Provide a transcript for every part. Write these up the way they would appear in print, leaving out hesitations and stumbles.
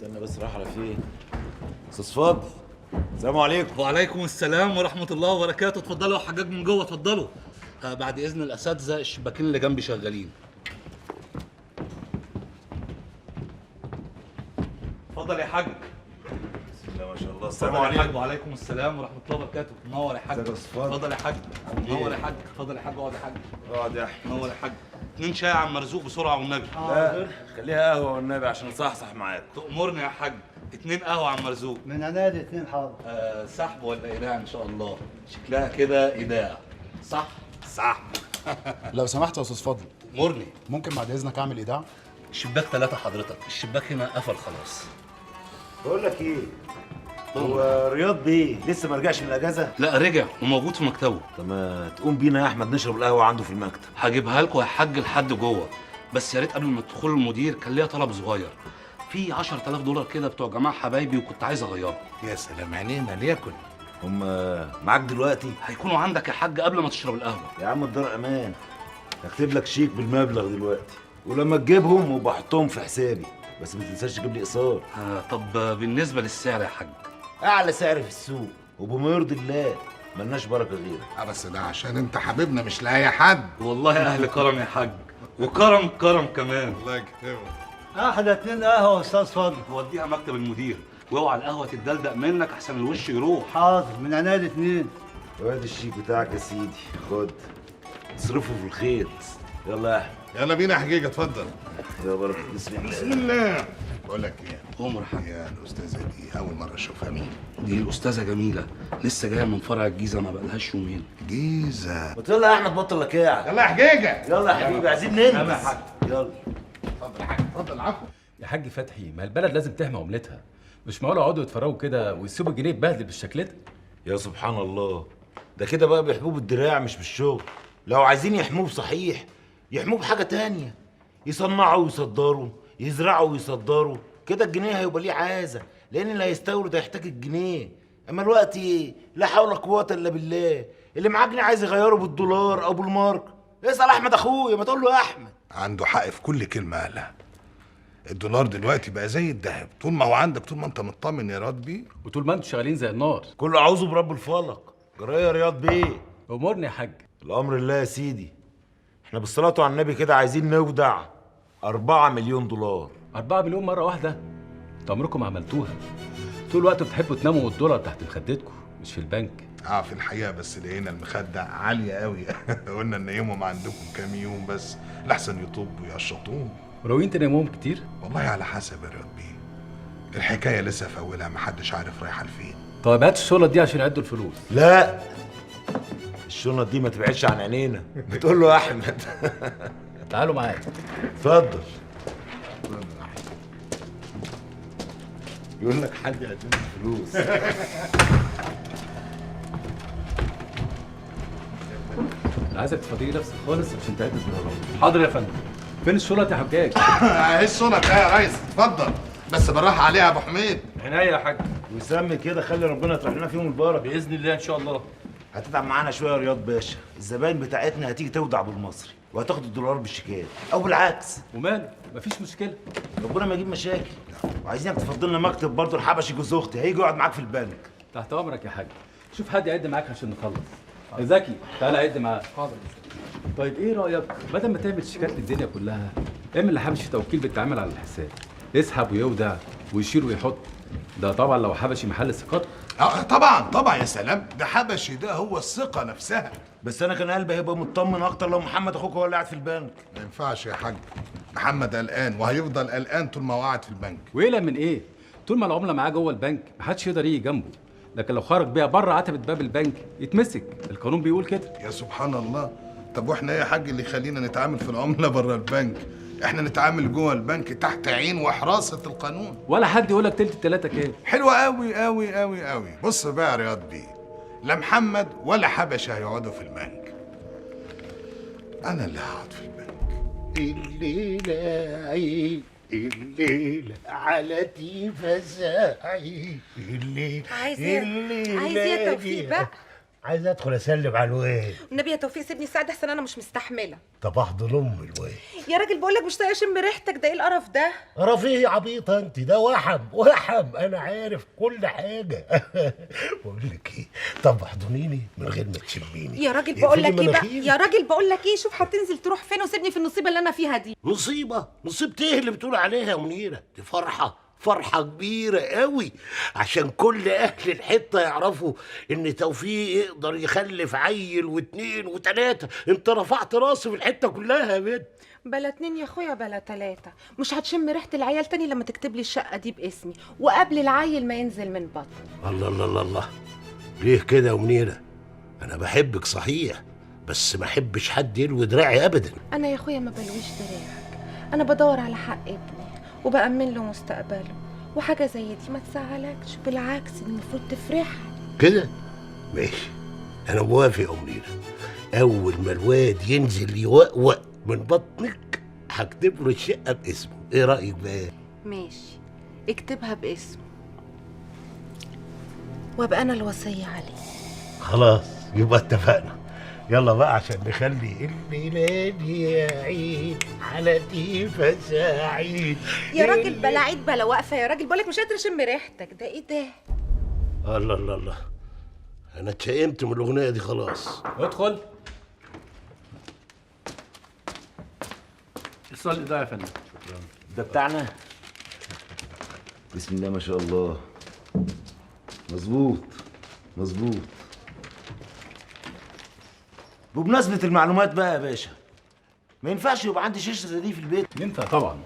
استنى بس رايح على فين؟ استاذ فاضل، السلام عليكم. وعليكم السلام ورحمة الله وبركاته. اتفضلوا يا حجاج من جوه، اتفضلوا. بعد إذن الأساتذة الشباكين اللي جنبي شغالين. اتفضل يا حاج. بسم الله ما شاء الله. السلام عليكم. وعليكم السلام ورحمة الله وبركاته. منور يا حاج. ازيك يا أستاذ فاضل؟ اتفضل يا حاج. منور يا حاج. اتفضل يا حاج، اقعد يا حاج. اقعد يا احمد. منور يا حاج. 2 شاي يا عم مرزوق بسرعة والنبي. لا خليها قهوه والنبي عشان نصحصح معاك. تأمرني يا حاج. 2 قهوة يا عم مرزوق. من عنادي 2 حاضر. سحب ولا إيداع إن شاء الله؟ شكلها كده إيداع. صح؟ صح. لو سمحت يا استاذ فاضل، تأمرني. ممكن بعد اذنك اعمل ايداع؟ شباك 3 حضرتك، الشباك هنا قفل خلاص. بقول لك ايه؟ هو رياض بيه لسه ما رجعش من الاجازه؟ لا رجع وموجود في مكتبه. طب ما تقوم بينا يا احمد نشرب القهوه عنده في المكتب. هجيبها لكم يا حاج لحد جوه، بس يا ريت قبل ما تدخلوا المدير كان ليا طلب صغير. في 10000 دولار كده بتوع جماعه حبايبي وكنت عايز اغيرهم. يا سلام عينينا ليكن. هم معاك دلوقتي؟ هيكونوا عندك يا حاج قبل ما تشرب القهوه. يا عم الدار امان، هكتب لك شيك بالمبلغ دلوقتي، ولما تجيبهم وبحطهم في حسابي، بس ما تنساش تجيب لي ايصال. طب بالنسبه للسعر يا حاج؟ اعلى سعر في السوق وبما يرضي الله، ملناش بركه غيرك. بس ده عشان انت حبيبنا مش لاي حد. والله اهل كرم يا حاج، وكرم كرم كمان. الله يكرمك. احلى 2 قهوه يا استاذ فاضل. وديها مكتب المدير، واوعى القهوه تتدلدق منك احسن الوش يروح. حاضر، من عنادي 2. وادي الشيك بتاعك يا سيدي، خد تصرفه في الخير. يلا يا احمد. يلا بينا يا حجيجه، اتفضل. يا بركه بسم الله. بسم الله. بقول لك ايه، عمر حاج. يا الاستاذه دي اول مره اشوفها. مين دي الاستاذه جميله، لسه جايه من فرع الجيزه ما بقالهاش يومين. جيزه؟ ما يلا يا احمد بطل لكاعك. يلا يا حجيجه. يلا يا حبيبي عايزين ننجز. يلا يا حاج. يلا اتفضل يا حاج، اتفضل. عفوا يا حاج فتحي، ما البلد لازم تحمي عملتها. مش معقول يقعدوا يتفرجوا كده ويسيبوا الجنيه يتبهدل بالشكل ده. يا سبحان الله، ده كده بقى بيحموه بالدراع مش بالشغل. لو عايزين يحموه بصحيح يحموه بحاجه تانية، يصنعوا ويصدروا، يزرعوا ويصدروا، كده الجنيه هيبقى ليه عازه، لان اللي هيستورد هيحتاج الجنيه. اما الوقت لا حول ولا قوه الا بالله، اللي معاه جنيه عايز يغيره بالدولار او بالمارك. اسال احمد اخويا، ما تقول له يا احمد. عنده حق في كل كلمه قالها. الدولار دلوقتي بقى زي الذهب، طول ما هو عندك طول ما انت مطمن يا راد بيه. وطول ما انتوا شغالين زي النار. كله اعوذ برب الفلق. جرايه يا رياض بيه. امورني يا حاج. الامر لله يا سيدي. احنا بالصلاه على النبي كده عايزين نودع 4 مليون دولار. 4 مليون مره واحده؟ انتوا عمركم ما عملتوها. طول الوقت بتحبوا تناموا والدولار تحت مخدتكم مش في البنك. في الحقيقه بس لقينا المخده عاليه قوي. قلنا ننيمهم عندكم كام يوم بس لحسن يطبوا ويقشطوهم. وناويين تناموهم كتير؟ والله على حسب يا رياض بيه، الحكايه لسه في اولها، محدش عارف رايحه لفين. طيب هات الشغلة دي عشان يعدوا الفلوس. لا الشنط دي ما تبعدش عن عينينا. بتقول له يا احمد. تعالوا معايا. اتفضل. يقول لك حد يقدم الفلوس. انا عايزك تفضي نفسك خالص عشان تعد الدولارات. حاضر يا فندم. فين الشغلة يا حجاج؟ ايه الشنط يا ريس؟ اتفضل بس بالراحه عليها يا ابو حميد. عناية يا حاج. وسمي كده، خلي ربنا يطرح لنا فيهم البركه باذن الله ان شاء الله. هتتعب معانا شويه يا رياض باشا، الزباين بتاعتنا هتيجي تودع بالمصري وهتاخد الدولار بالشيكات او بالعكس. وماله؟ مفيش مشكلة. ربنا ما يجيب مشاكل. وعايزينك تفضل لنا مكتب برضه، الحبشي جوز اختي هيجي يقعد معاك في البنك. تحت امرك يا حاج. شوف حد يعد معاك عشان نخلص. زكي تعالى عد معاك. حاضر. طيب ايه رايك بدل ما تعمل شيكات للدنيا كلها، اعمل لحبشي توكيل بيتعامل على الحساب، يسحب ويودع ويشيل ويحط. ده طبعا لو حبشي محل ثقته. طبعا طبعا، يا سلام، ده حبشي ده هو الثقه نفسها. بس انا كان قلبي هيبقى مطمن اكتر لو محمد اخوك هو اللي قاعد في البنك. ما ينفعش يا حاج، محمد قلقان وهيفضل قلقان طول ما هو قاعد في البنك. ويقلق من ايه؟ طول ما العمله معاه جوه البنك محدش يقدر يجي جنبه، لكن لو خرج بيها بره عتبه باب البنك يتمسك، القانون بيقول كده. يا سبحان الله. طب واحنا ايه يا حاج اللي يخلينا نتعامل في العمله بره البنك؟ احنا نتعامل جوه البنك تحت عين وحراسه القانون. ولا حد يقول لك تلت التلاته كام. حلوه قوي قوي قوي قوي. بص بقى يا رياض بيه، لا محمد ولا حبشه هيقعدوا في البنك، انا اللي هقعد في البنك. الليلة عيد، الليلة على تيفا ساعي، الليلة عايز ايه يا توفيق بقى؟ عايز ادخل اسلم على الواد. النبي يا توفيق سيبني ساعد احسن انا مش مستحمله. طب احضن ام الواد. يا راجل بقول لك مش طايقه اشم ريحتك، ده ايه القرف ده؟ قرف ايه يا عبيطه انت؟ ده وحم انا عارف كل حاجه. بقول لك ايه، طب احضنيني من غير ما تشميني. يا راجل بقول لك اقفلي ايه بقى، مناخيري. يا راجل بقول لك ايه، شوف هتنزل تروح فين وسيبني في النصيبه اللي انا فيها دي. مصيبه ايه اللي بتقول عليها يا منيره؟ دي فرحة كبيرة قوي، عشان كل أهل الحتة يعرفوا إن توفيق يقدر يخلف عيل واتنين وتلاتة. أنت رفعت راسي في الحتة كلها يا بنت. بلا 2 يا اخويا بلا 3. مش هتشم ريحه العيال تاني لما تكتب لي الشقه دي باسمي وقبل العيل ما ينزل من بطن. الله الله الله الله، ليه كده يا منيرة؟ أنا بحبك صحيح، بس ما أحبش حد يلوي دراعي أبدا. انا يا اخويا ما بلويش دراعك، انا بدور على حق ابني وبأمن له مستقبله، وحاجه زي دي ما تزعلكش، بالعكس المفروض تفرحك. كده ماشي، أنا موافق يا منيرة. أول ما الواد ينزل يوقوق من بطنك هكتب له الشقة باسمه، إيه رأيك بقى؟ ماشي، اكتبها باسمه وابقى انا الوصيه عليه. خلاص يبقى اتفقنا. يلا بقى عشان نخلي الليلة دي يا عيد على تيفا سعيد. يا راجل بلا عيد بلا واقفه، يا راجل بقولك مش قادره اشم ريحتك، ده ايه ده؟ الله الله الله، انا اتشائمت من الاغنيه دي خلاص. ادخل. الصلي ده يا فندم. ده بتاعنا. بسم الله ما شاء الله. مظبوط. بمناسبة المعلومات بقى يا باشا، ما ينفعش يبقى عندي شاشة زي دي في البيت. ينفع طبعا.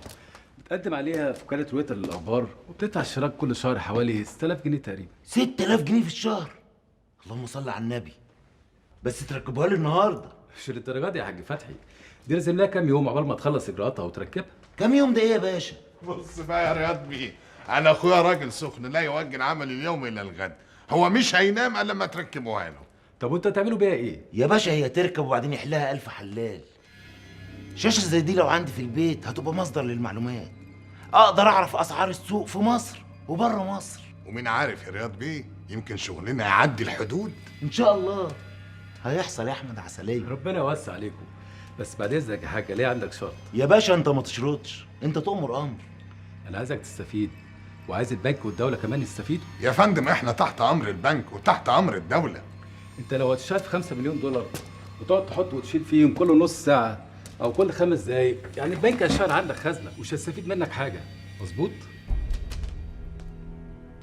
بتقدم عليها في وكاله رويتر للاخبار وبتدفع اشتراك كل شهر حوالي 6000 جنيه تقريبا. 6000 جنيه في الشهر؟ اللهم صل على النبي. بس تركبوها لي النهارده. مش للدرجه دي يا حاج فتحي، دي لازم لها كام يوم عقبال ما تخلص اجراءاتها وتركبها. كام يوم ده ايه يا باشا؟ بص بقى يا رياض بيه، انا اخويا راجل سخن لا يؤجل عمل اليوم الى الغد. هو مش هينام الا لما تركبوها له. طب وانت هتعملوا بيها ايه؟ يا باشا هي تركب وبعدين يحلها ألف حلال. شاشة زي دي لو عندي في البيت هتبقى مصدر للمعلومات، اقدر اعرف اسعار السوق في مصر وبره مصر. ومين عارف يا رياض بيه، يمكن شغلنا يعدي الحدود. ان شاء الله هيحصل يا احمد عسلية. ربنا يوسع عليكم. بس بعد اذنك يا حاجه، ليه عندك شرط؟ يا باشا انت ما تشرطش، انت تؤمر امر. انا عايزك تستفيد وعايز البنك والدوله كمان يستفيدوا. يا فندم احنا تحت امر البنك وتحت امر الدوله. انت لو هتشتغل في 5 مليون دولار وتقعد تحط وتشيل فيهم كل نص ساعه او كل 5 دقايق، يعني البنك هيشتغل عندك خزنه مش هيستفيد منك حاجه. مظبوط؟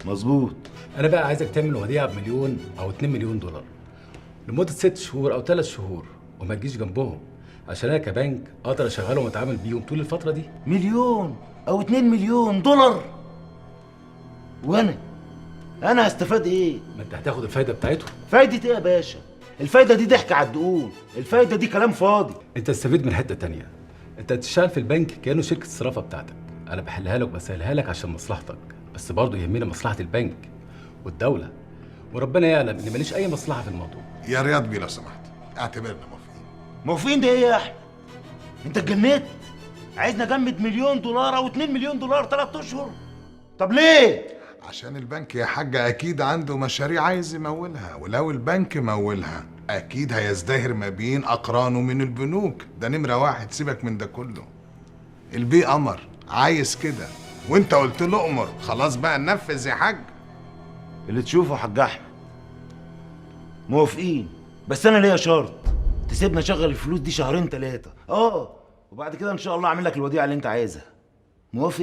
مظبوط. انا بقى عايزك تعمل وديعه ب1 او 2 مليون دولار لمده 6 شهور او 3 شهور، وما تجيش جنبهم عشان انا كبنك اقدر اشغلهم واتعامل بيهم طول الفتره دي. 1 أو 2 مليون دولار؟ وانا هستفاد ايه؟ ما انت هتاخد الفايده بتاعتهم. فايدة ايه يا باشا؟ الفايدة دي ضحك على الدقون، الفايدة دي كلام فاضي. انت تستفيد من حته تانية. انت هتشتغل في البنك كانه شركه الصرافه بتاعتك، انا بحلها لك وبسهلها لك عشان مصلحتك، بس برضه يهمني مصلحه البنك والدوله، وربنا يعلم ان ماليش اي مصلحه في الموضوع. يا رياض بيه لو سمحت اعتبرنا موافقين. موافقين ده ايه يا احمد؟ انت اتجنيت؟ عايزني اجمد $1 مليون او 2 مليون دولار 3 اشهر؟ طب ليه؟ عشان البنك يا حاجة أكيد عنده مشاريع عايز يمولها، ولو البنك مولها أكيد هيزدهر ما بين أقرانه من البنوك. ده نمرة 1، سيبك من ده كله. البي أمر عايز كده وأنت قلت له أمر، خلاص بقى ننفذ يا حاج. اللي تشوفه يا حاج احمد. موافقين، بس انا ليا شرط، تسيبنا اشغل الفلوس دي 2 3 شهور، وبعد كده ان شاء الله اعمل لك الوديعه اللي انت عايزها. موافق؟